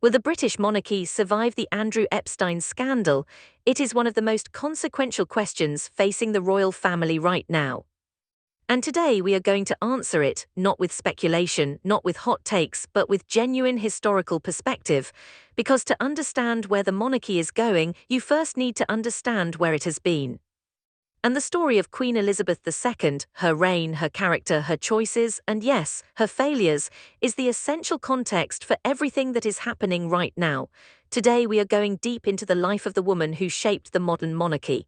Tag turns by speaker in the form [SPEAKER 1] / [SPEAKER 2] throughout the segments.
[SPEAKER 1] Will the British monarchy survive the Andrew Epstein scandal? It is one of the most consequential questions facing the royal family right now. And today we are going to answer it, not with speculation, not with hot takes, but with genuine historical perspective. Because to understand where the monarchy is going, you first need to understand where it has been. And the story of Queen Elizabeth II, her reign, her character, her choices, and yes, her failures, is the essential context for everything that is happening right now. Today we are going deep into the life of the woman who shaped the modern monarchy.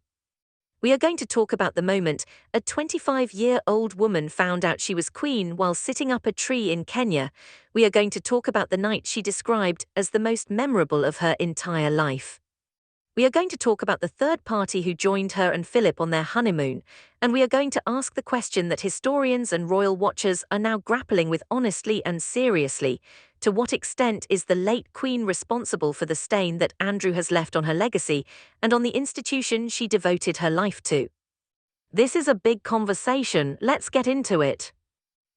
[SPEAKER 1] We are going to talk about the moment a 25-year-old woman found out she was queen while sitting up a tree in Kenya. We are going to talk about the night she described as the most memorable of her entire life. We are going to talk about the third party who joined her and Philip on their honeymoon, and we are going to ask the question that historians and royal watchers are now grappling with honestly and seriously. To what extent is the late Queen responsible for the stain that Andrew has left on her legacy and on the institution she devoted her life to? This is a big conversation, let's get into it.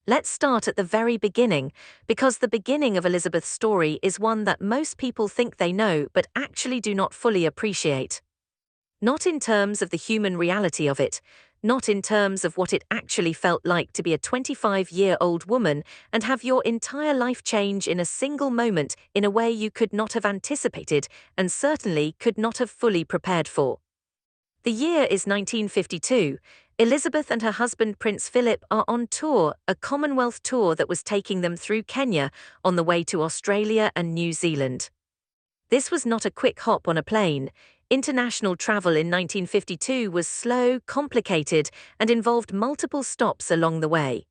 [SPEAKER 1] Let's start at the very beginning, because the beginning of Elizabeth's story is one that most people think they know but actually do not fully appreciate. Not in terms of the human reality of it, not in terms of what it actually felt like to be a 25-year-old woman and have your entire life change in a single moment in a way you could not have anticipated and certainly could not have fully prepared for. The year is 1952. Elizabeth and her husband Prince Philip are on tour, a Commonwealth tour that was taking them through Kenya on the way to Australia and New Zealand. This was not a quick hop on a plane. International travel in 1952 was slow, complicated, and involved multiple stops along the way.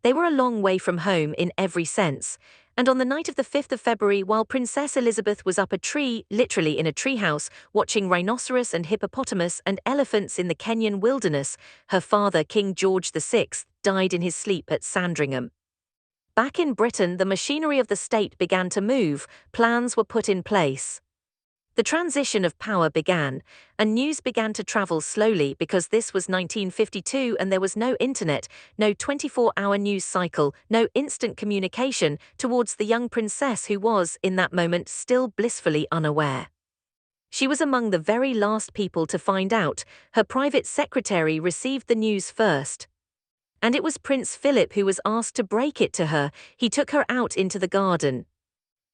[SPEAKER 1] They were a long way from home in every sense, and on the night of the 5th of February, while Princess Elizabeth was up a tree, literally in a treehouse, watching rhinoceros and hippopotamus and elephants in the Kenyan wilderness, her father, King George VI, died in his sleep at Sandringham. Back in Britain, the machinery of the state began to move, plans were put in place. The transition of power began, and news began to travel slowly because this was 1952 and there was no internet, no 24-hour news cycle, no instant communication towards the young princess who was, in that moment, still blissfully unaware. She was among the very last people to find out. Her private secretary received the news first. And it was Prince Philip who was asked to break it to her. He took her out into the garden.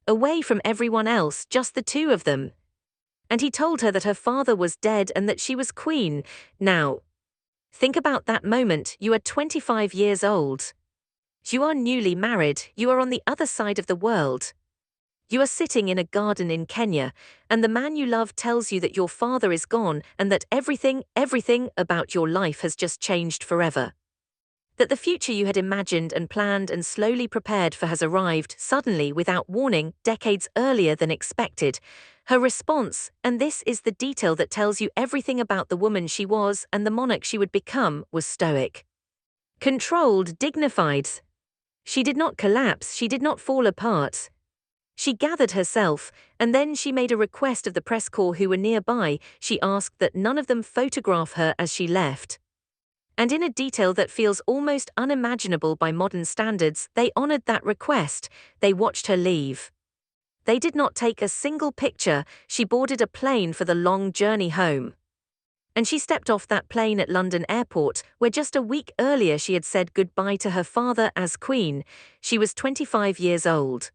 [SPEAKER 1] Away from everyone else, just the two of them. And he told her that her father was dead and that she was queen. Now, think about that moment. You are 25 years old. You are newly married. You are on the other side of the world. You are sitting in a garden in Kenya, and the man you love tells you that your father is gone and that everything about your life has just changed forever. That the future you had imagined and planned and slowly prepared for has arrived suddenly without warning, decades earlier than expected. Her response, and this is the detail that tells you everything about the woman she was and the monarch she would become, was stoic. Controlled, dignified. She did not collapse, she did not fall apart. She gathered herself, and then she made a request of the press corps who were nearby. She asked that none of them photograph her as she left. And in a detail that feels almost unimaginable by modern standards, they honored that request. They watched her leave. They did not take a single picture. She boarded a plane for the long journey home. And she stepped off that plane at London Airport, where just a week earlier she had said goodbye to her father as queen. She was 25 years old.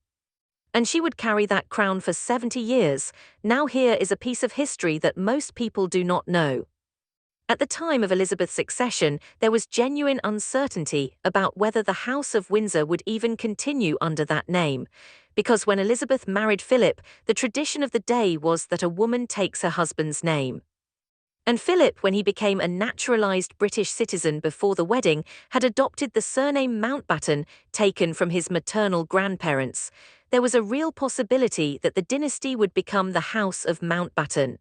[SPEAKER 1] And she would carry that crown for 70 years. Now here is a piece of history that most people do not know. At the time of Elizabeth's succession, there was genuine uncertainty about whether the House of Windsor would even continue under that name. Because when Elizabeth married Philip, the tradition of the day was that a woman takes her husband's name. And Philip, when he became a naturalized British citizen before the wedding, had adopted the surname Mountbatten, taken from his maternal grandparents. There was a real possibility that the dynasty would become the House of Mountbatten.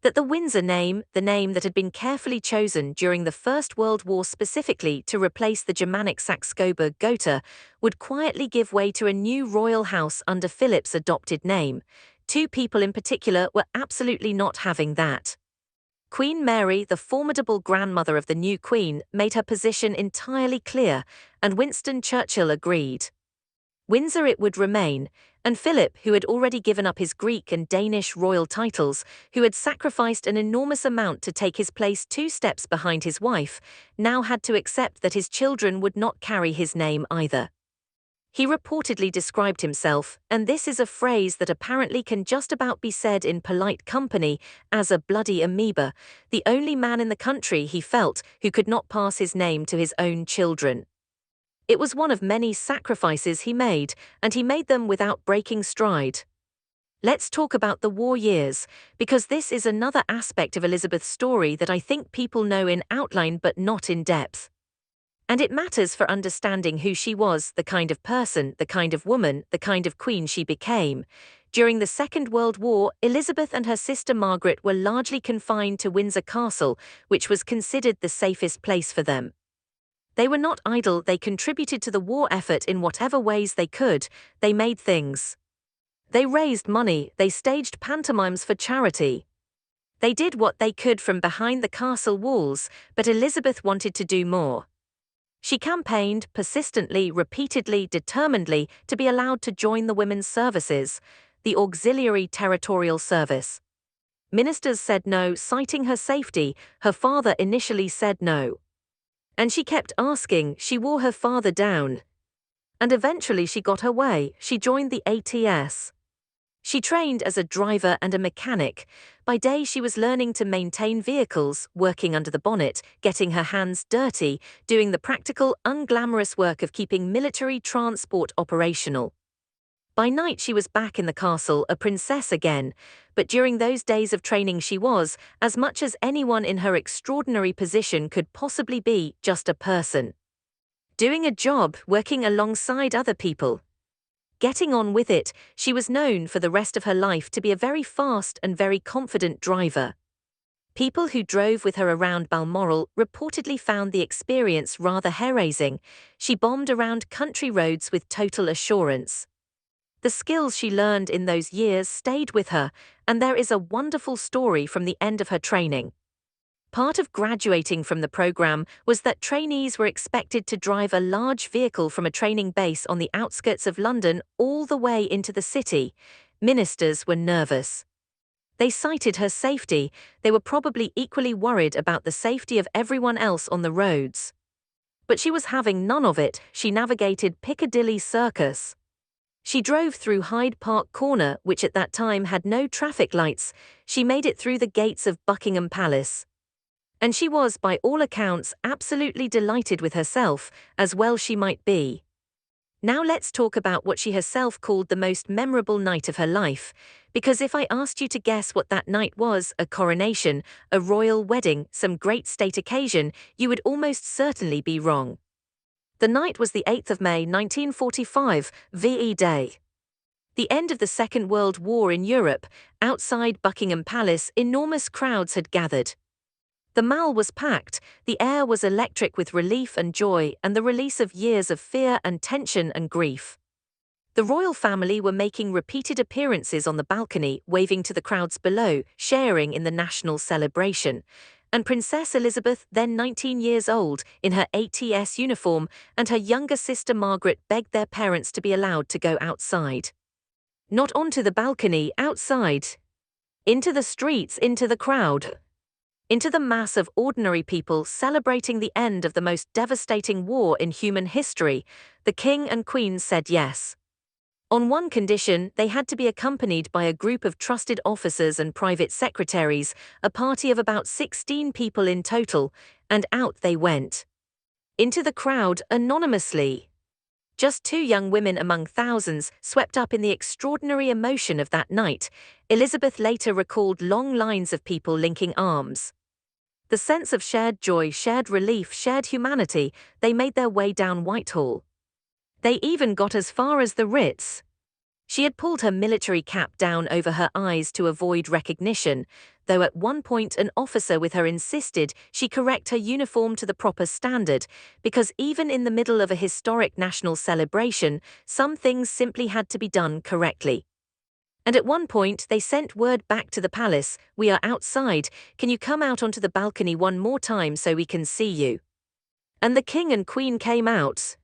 [SPEAKER 1] That the Windsor name, the name that had been carefully chosen during the First World War specifically to replace the Germanic Saxe-Coburg Gotha, would quietly give way to a new royal house under Philip's adopted name. Two people in particular were absolutely not having that. Queen Mary, the formidable grandmother of the new queen, made her position entirely clear, and Winston Churchill agreed. Windsor it would remain, And Philip, who had already given up his Greek and Danish royal titles, who had sacrificed an enormous amount to take his place 2 steps behind his wife, now had to accept that his children would not carry his name either. He reportedly described himself, and this is a phrase that apparently can just about be said in polite company, as a bloody amoeba, the only man in the country, he felt, who could not pass his name to his own children. It was one of many sacrifices he made, and he made them without breaking stride. Let's talk about the war years, because this is another aspect of Elizabeth's story that I think people know in outline but not in depth. And it matters for understanding who she was, the kind of person, the kind of woman, the kind of queen she became. During the Second World War, Elizabeth and her sister Margaret were largely confined to Windsor Castle, which was considered the safest place for them. They were not idle, they contributed to the war effort in whatever ways they could, they made things. They raised money, they staged pantomimes for charity. They did what they could from behind the castle walls, but Elizabeth wanted to do more. She campaigned persistently, repeatedly, determinedly to be allowed to join the women's services, the Auxiliary Territorial Service. Ministers said no, citing her safety. Her father initially said no. And she kept asking, she wore her father down. And eventually she got her way, she joined the ATS. She trained as a driver and a mechanic. By day she was learning to maintain vehicles, working under the bonnet, getting her hands dirty, doing the practical, unglamorous work of keeping military transport operational. By night she was back in the castle, a princess again, but during those days of training she was, as much as anyone in her extraordinary position could possibly be, just a person. Doing a job, working alongside other people. Getting on with it, she was known for the rest of her life to be a very fast and very confident driver. People who drove with her around Balmoral reportedly found the experience rather hair-raising. She bombed around country roads with total assurance. The skills she learned in those years stayed with her, and there is a wonderful story from the end of her training. Part of graduating from the program was that trainees were expected to drive a large vehicle from a training base on the outskirts of London all the way into the city. Ministers were nervous. They cited her safety. They were probably equally worried about the safety of everyone else on the roads. But she was having none of it. She navigated Piccadilly Circus. She drove through Hyde Park Corner, which at that time had no traffic lights. She made it through the gates of Buckingham Palace. And she was, by all accounts, absolutely delighted with herself, as well she might be. Now let's talk about what she herself called the most memorable night of her life, because if I asked you to guess what that night was, a coronation, a royal wedding, some great state occasion, you would almost certainly be wrong. The night was the 8th of May 1945, VE Day. The end of the Second World War in Europe. Outside Buckingham Palace, enormous crowds had gathered. The Mall was packed, the air was electric with relief and joy and the release of years of fear and tension and grief. The royal family were making repeated appearances on the balcony, waving to the crowds below, sharing in the national celebration. And Princess Elizabeth, then 19 years old, in her ATS uniform, and her younger sister Margaret begged their parents to be allowed to go outside. Not onto the balcony, outside. Into the streets, into the crowd. Into the mass of ordinary people celebrating the end of the most devastating war in human history. The King and Queen said yes. On one condition, they had to be accompanied by a group of trusted officers and private secretaries, a party of about 16 people in total, and out they went. Into the crowd, anonymously. Just 2 young women among thousands, swept up in the extraordinary emotion of that night. Elizabeth later recalled long lines of people linking arms. The sense of shared joy, shared relief, shared humanity. They made their way down Whitehall. They even got as far as the Ritz. She had pulled her military cap down over her eyes to avoid recognition, though at one point an officer with her insisted she correct her uniform to the proper standard, because even in the middle of a historic national celebration, some things simply had to be done correctly. And at one point they sent word back to the palace, "We are outside, can you come out onto the balcony one more time so we can see you?" And the King and Queen came out.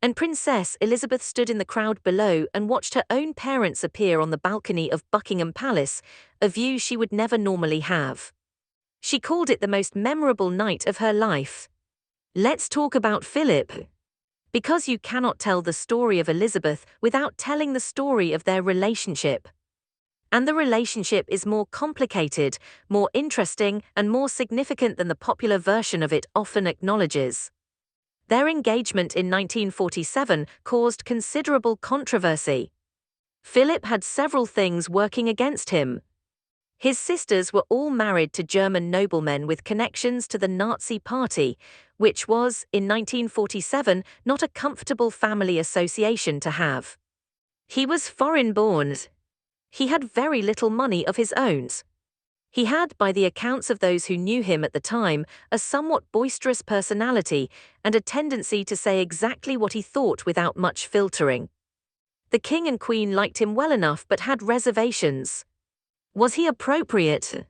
[SPEAKER 1] And Princess Elizabeth stood in the crowd below and watched her own parents appear on the balcony of Buckingham Palace, a view she would never normally have. She called it the most memorable night of her life. Let's talk about Philip. Because you cannot tell the story of Elizabeth without telling the story of their relationship. And the relationship is more complicated, more interesting, and more significant than the popular version of it often acknowledges. Their engagement in 1947 caused considerable controversy. Philip had several things working against him. His sisters were all married to German noblemen with connections to the Nazi Party, which was, in 1947, not a comfortable family association to have. He was foreign-born. He had very little money of his own. He had, by the accounts of those who knew him at the time, a somewhat boisterous personality and a tendency to say exactly what he thought without much filtering. The king and queen liked him well enough but had reservations. Was he appropriate?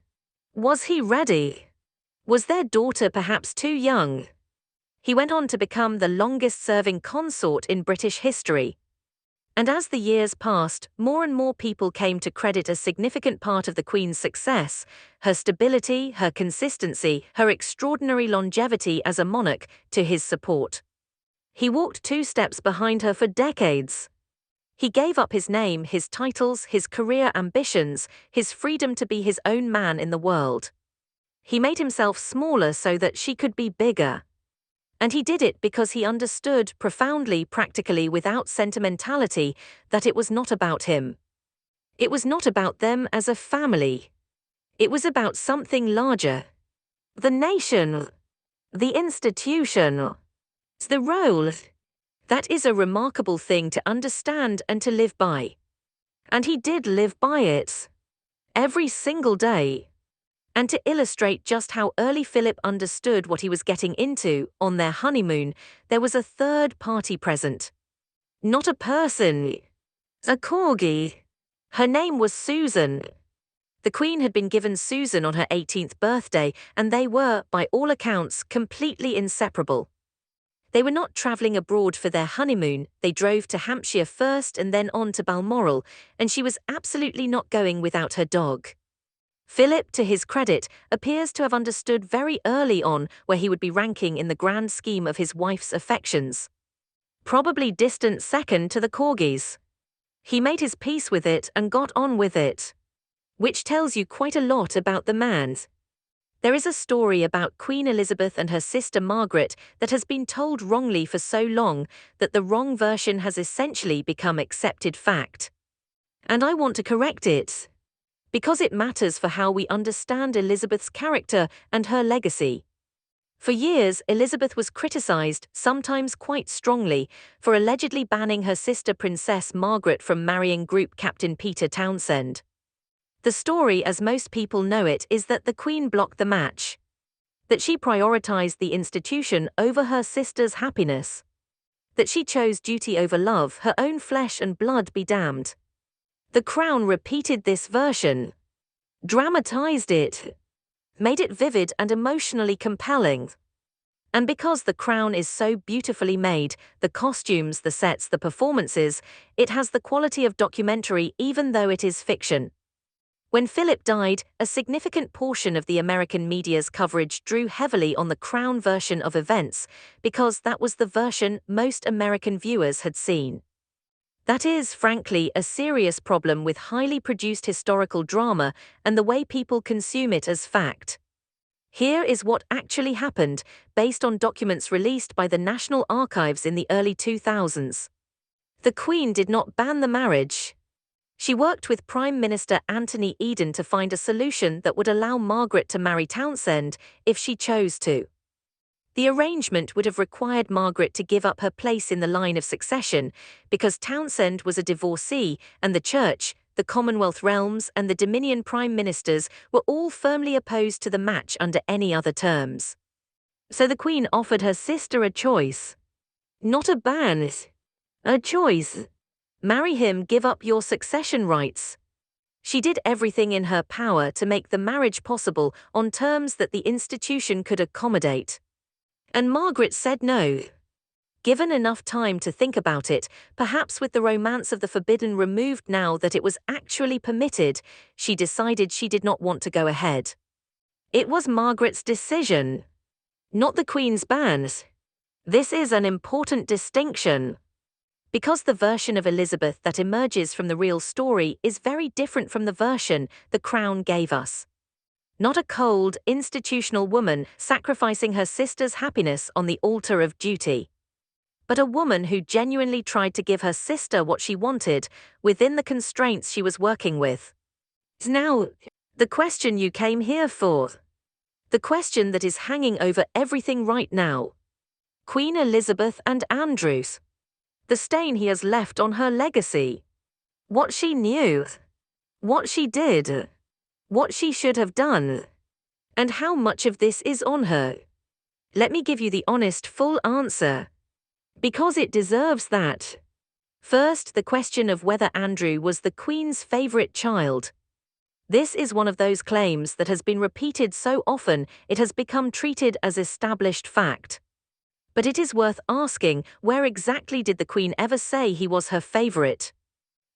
[SPEAKER 1] Was he ready? Was their daughter perhaps too young? He went on to become the longest-serving consort in British history. And as the years passed, more and more people came to credit a significant part of the Queen's success, her stability, her consistency, her extraordinary longevity as a monarch, to his support. He walked 2 steps behind her for decades. He gave up his name, his titles, his career ambitions, his freedom to be his own man in the world. He made himself smaller so that she could be bigger. And he did it because he understood profoundly, practically, without sentimentality, that it was not about him. It was not about them as a family. It was about something larger. The nation. The institution. The role. That is a remarkable thing to understand and to live by. And he did live by it. Every single day. And to illustrate just how early Philip understood what he was getting into, on their honeymoon, there was a third party present. Not a person. A corgi. Her name was Susan. The Queen had been given Susan on her 18th birthday, and they were, by all accounts, completely inseparable. They were not travelling abroad for their honeymoon, they drove to Hampshire first and then on to Balmoral, and she was absolutely not going without her dog. Philip, to his credit, appears to have understood very early on where he would be ranking in the grand scheme of his wife's affections. Probably distant second to the corgis. He made his peace with it and got on with it. Which tells you quite a lot about the man. There is a story about Queen Elizabeth and her sister Margaret that has been told wrongly for so long that the wrong version has essentially become accepted fact. And I want to correct it. Because it matters for how we understand Elizabeth's character and her legacy. For years, Elizabeth was criticized, sometimes quite strongly, for allegedly banning her sister Princess Margaret from marrying Group Captain Peter Townsend. The story, as most people know it, is that the Queen blocked the match. That she prioritized the institution over her sister's happiness. That she chose duty over love, her own flesh and blood be damned. The Crown repeated this version. Dramatized it. Made it vivid and emotionally compelling. And because The Crown is so beautifully made, the costumes, the sets, the performances, it has the quality of documentary even though it is fiction. When Philip died, a significant portion of the American media's coverage drew heavily on the Crown version of events because that was the version most American viewers had seen. That is, frankly, a serious problem with highly produced historical drama and the way people consume it as fact. Here is what actually happened, based on documents released by the National Archives in the early 2000s. The Queen did not ban the marriage. She worked with Prime Minister Anthony Eden to find a solution that would allow Margaret to marry Townsend if she chose to. The arrangement would have required Margaret to give up her place in the line of succession because Townsend was a divorcee and the Church, the Commonwealth realms and the Dominion Prime Ministers were all firmly opposed to the match under any other terms. So the Queen offered her sister a choice. Not a ban. A choice. Marry him, give up your succession rights. She did everything in her power to make the marriage possible on terms that the institution could accommodate. And Margaret said no. Given enough time to think about it, perhaps with the romance of the forbidden removed now that it was actually permitted, she decided she did not want to go ahead. It was Margaret's decision, not the Queen's bans. This is an important distinction, because the version of Elizabeth that emerges from the real story is very different from the version the Crown gave us. Not a cold, institutional woman sacrificing her sister's happiness on the altar of duty, but a woman who genuinely tried to give her sister what she wanted within the constraints she was working with. Now, the question you came here for. The question that is hanging over everything right now. Queen Elizabeth and Andrew's. The stain he has left on her legacy. What she knew. What she did. What she should have done. And how much of this is on her. Let me give you the honest, full answer. Because it deserves that. First, the question of whether Andrew was the Queen's favourite child. This is one of those claims that has been repeated so often it has become treated as established fact. But it is worth asking, where exactly did the Queen ever say he was her favourite?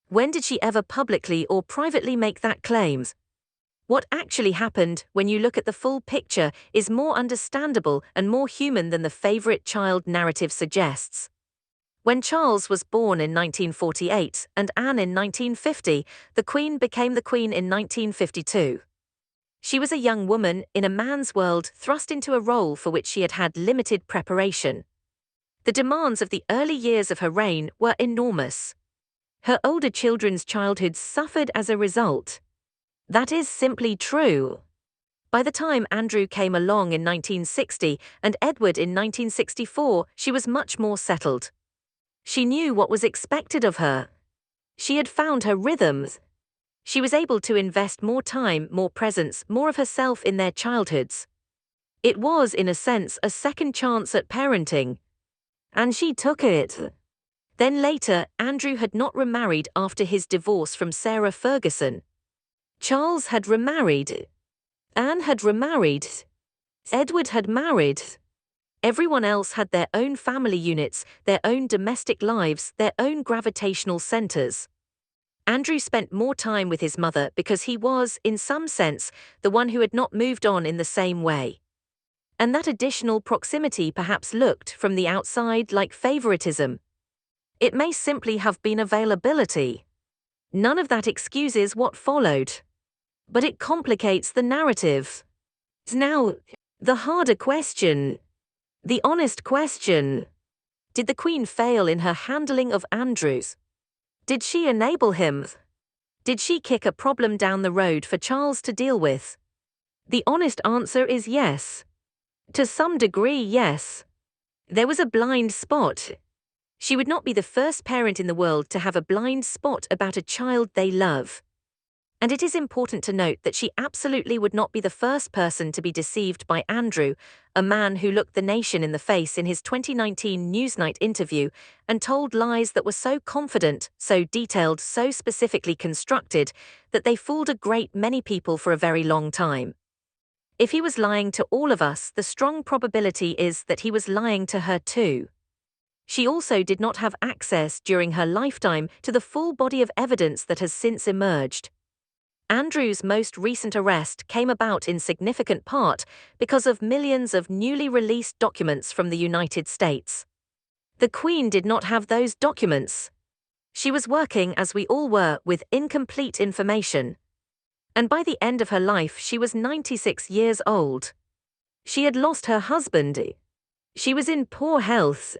[SPEAKER 1] When did she ever publicly or privately make that claim? What actually happened, when you look at the full picture, is more understandable and more human than the favourite child narrative suggests. When Charles was born in 1948 and Anne in 1950, the Queen became the Queen in 1952. She was a young woman in a man's world thrust into a role for which she had had limited preparation. The demands of the early years of her reign were enormous. Her older children's childhoods suffered as a result. That is simply true. By the time Andrew came along in 1960 and Edward in 1964, she was much more settled. She knew what was expected of her. She had found her rhythms. She was able to invest more time, more presence, more of herself in their childhoods. It was, in a sense, a second chance at parenting. And she took it. Then later, Andrew had not remarried after his divorce from Sarah Ferguson. Charles had remarried. Anne had remarried. Edward had married. Everyone else had their own family units, their own domestic lives, their own gravitational centers. Andrew spent more time with his mother because he was, in some sense, the one who had not moved on in the same way. And that additional proximity perhaps looked, from the outside, like favoritism. It may simply have been availability. None of that excuses what followed. But it complicates the narrative. Now, the harder question. The honest question. Did the Queen fail in her handling of Andrews? Did she enable him? Did she kick a problem down the road for Charles to deal with? The honest answer is yes. To some degree, yes. There was a blind spot. She would not be the first parent in the world to have a blind spot about a child they love. And it is important to note that she absolutely would not be the first person to be deceived by Andrew, a man who looked the nation in the face in his 2019 Newsnight interview and told lies that were so confident, so detailed, so specifically constructed, that they fooled a great many people for a very long time. If he was lying to all of us, the strong probability is that he was lying to her too. She also did not have access during her lifetime to the full body of evidence that has since emerged. Andrew's most recent arrest came about in significant part because of millions of newly released documents from the United States. The Queen did not have those documents. She was working, as we all were, with incomplete information. And by the end of her life she was 96 years old. She had lost her husband. She was in poor health.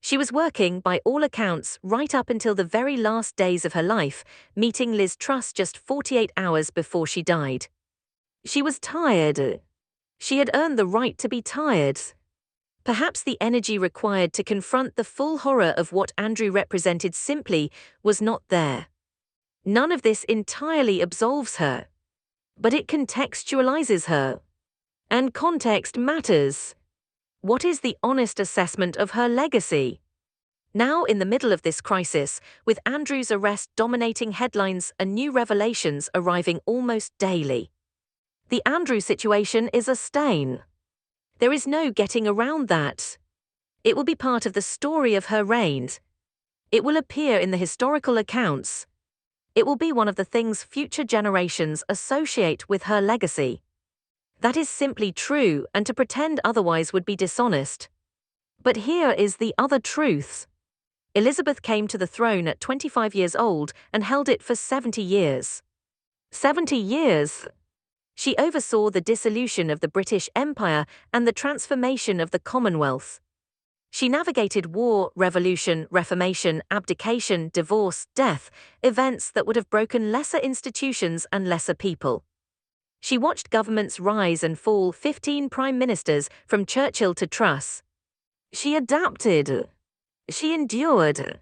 [SPEAKER 1] She was working, by all accounts, right up until the very last days of her life, meeting Liz Truss just 48 hours before she died. She was tired. She had earned the right to be tired. Perhaps the energy required to confront the full horror of what Andrew represented simply was not there. None of this entirely absolves her. But it contextualizes her. And context matters. What is the honest assessment of her legacy? Now, in the middle of this crisis, with Andrew's arrest dominating headlines and new revelations arriving almost daily, the Andrew situation is a stain. There is no getting around that. It will be part of the story of her reign. It will appear in the historical accounts. It will be one of the things future generations associate with her legacy. That is simply true, and to pretend otherwise would be dishonest. But here is the other truth. Elizabeth came to the throne at 25 years old and held it for 70 years. 70 years! She oversaw the dissolution of the British Empire and the transformation of the Commonwealth. She navigated war, revolution, reformation, abdication, divorce, death, events that would have broken lesser institutions and lesser people. She watched governments rise and fall, 15 prime ministers from Churchill to Truss. She adapted. She endured.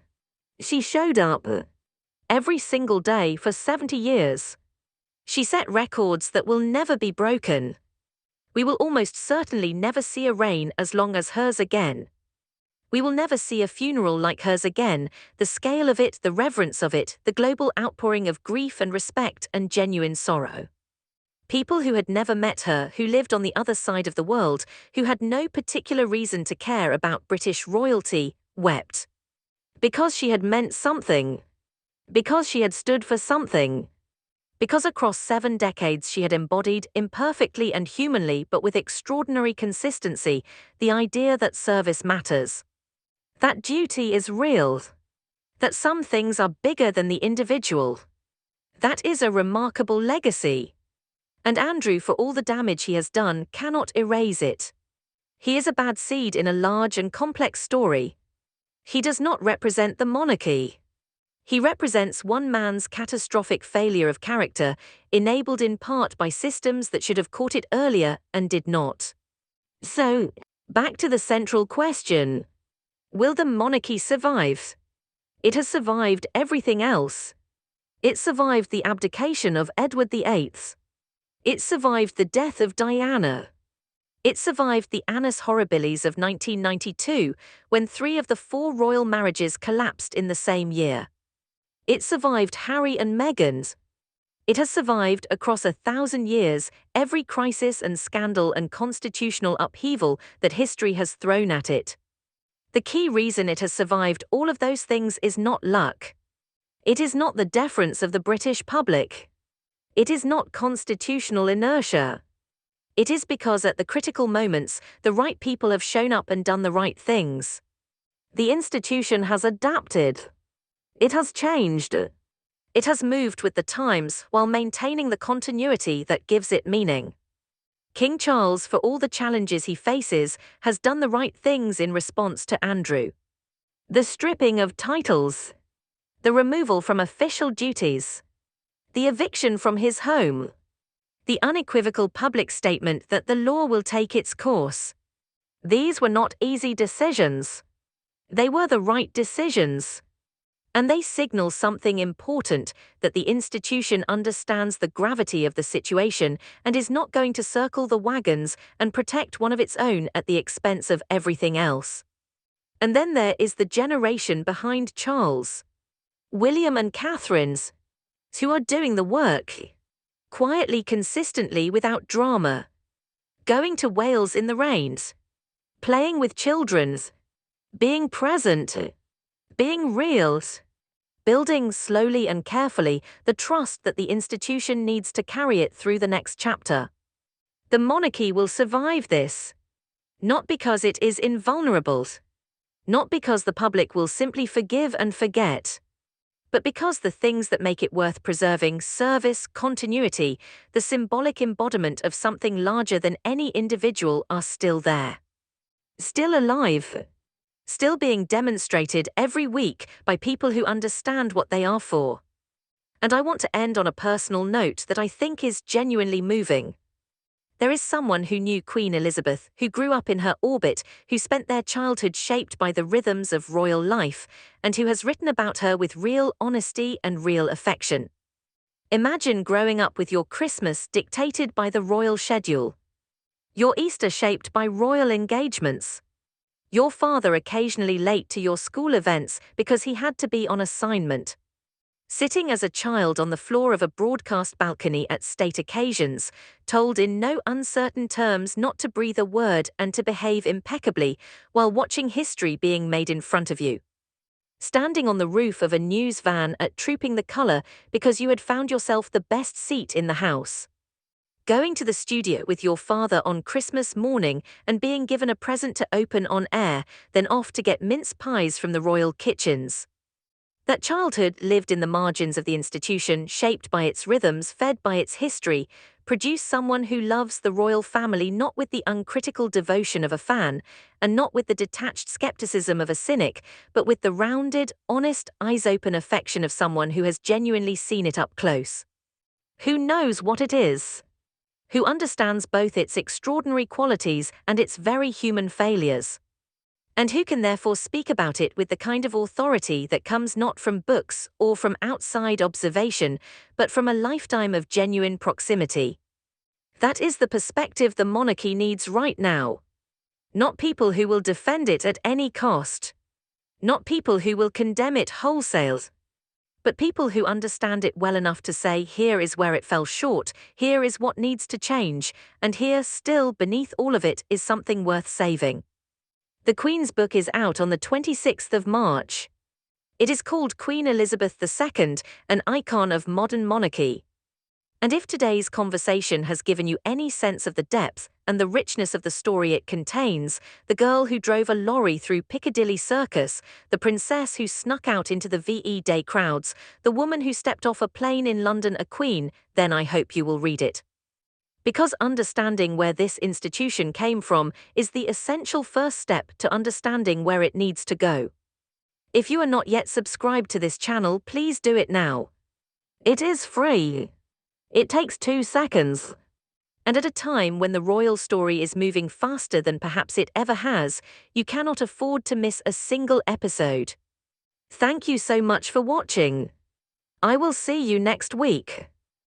[SPEAKER 1] She showed up. Every single day for 70 years. She set records that will never be broken. We will almost certainly never see a reign as long as hers again. We will never see a funeral like hers again, the scale of it, the reverence of it, the global outpouring of grief and respect and genuine sorrow. People who had never met her, who lived on the other side of the world, who had no particular reason to care about British royalty, wept. Because she had meant something. Because she had stood for something. Because across 7 decades she had embodied, imperfectly and humanly but with extraordinary consistency, the idea that service matters. That duty is real. That some things are bigger than the individual. That is a remarkable legacy. And Andrew, for all the damage he has done, cannot erase it. He is a bad seed in a large and complex story. He does not represent the monarchy. He represents one man's catastrophic failure of character, enabled in part by systems that should have caught it earlier and did not. So, back to the central question. Will the monarchy survive? It has survived everything else. It survived the abdication of Edward VIII. It survived the death of Diana. It survived the annus horribilis of 1992, when 3 of the 4 royal marriages collapsed in the same year. It survived Harry and Meghan's. It has survived, across 1,000 years, every crisis and scandal and constitutional upheaval that history has thrown at it. The key reason it has survived all of those things is not luck. It is not the deference of the British public. It is not constitutional inertia. It is because at the critical moments, the right people have shown up and done the right things. The institution has adapted. It has changed. It has moved with the times while maintaining the continuity that gives it meaning. King Charles, for all the challenges he faces, has done the right things in response to Andrew. The stripping of titles. The removal from official duties. The eviction from his home. The unequivocal public statement that the law will take its course. These were not easy decisions. They were the right decisions. And they signal something important, that the institution understands the gravity of the situation and is not going to circle the wagons and protect one of its own at the expense of everything else. And then there is the generation behind Charles. William and Catherine's, who are doing the work. Quietly, consistently, without drama. Going to Wales in the rains. Playing with children. Being present. Being real. Building slowly and carefully the trust that the institution needs to carry it through the next chapter. The monarchy will survive this. Not because it is invulnerable. Not because the public will simply forgive and forget. But because the things that make it worth preserving, service, continuity, the symbolic embodiment of something larger than any individual, are still there. Still alive. Still being demonstrated every week by people who understand what they are for. And I want to end on a personal note that I think is genuinely moving. There is someone who knew Queen Elizabeth, who grew up in her orbit, who spent their childhood shaped by the rhythms of royal life, and who has written about her with real honesty and real affection. Imagine growing up with your Christmas dictated by the royal schedule. Your Easter shaped by royal engagements. Your father occasionally late to your school events because he had to be on assignment. Sitting as a child on the floor of a broadcast balcony at state occasions, told in no uncertain terms not to breathe a word and to behave impeccably while watching history being made in front of you. Standing on the roof of a news van at Trooping the Colour because you had found yourself the best seat in the house. Going to the studio with your father on Christmas morning and being given a present to open on air, then off to get mince pies from the royal kitchens. That childhood lived in the margins of the institution, shaped by its rhythms, fed by its history, produced someone who loves the royal family not with the uncritical devotion of a fan, and not with the detached skepticism of a cynic, but with the rounded, honest, eyes-open affection of someone who has genuinely seen it up close. Who knows what it is? Who understands both its extraordinary qualities and its very human failures? And who can therefore speak about it with the kind of authority that comes not from books or from outside observation, but from a lifetime of genuine proximity. That is the perspective the monarchy needs right now. Not people who will defend it at any cost. Not people who will condemn it wholesale. But people who understand it well enough to say, here is where it fell short, here is what needs to change, and here, still beneath all of it, is something worth saving. The Queen's book is out on the 26th of March. It is called Queen Elizabeth II, an icon of modern monarchy. And if today's conversation has given you any sense of the depth and the richness of the story it contains, the girl who drove a lorry through Piccadilly Circus, the princess who snuck out into the VE Day crowds, the woman who stepped off a plane in London a queen, then I hope you will read it. Because understanding where this institution came from is the essential first step to understanding where it needs to go. If you are not yet subscribed to this channel, please do it now. It is free. It takes 2 seconds. And at a time when the royal story is moving faster than perhaps it ever has, you cannot afford to miss a single episode. Thank you so much for watching. I will see you next week.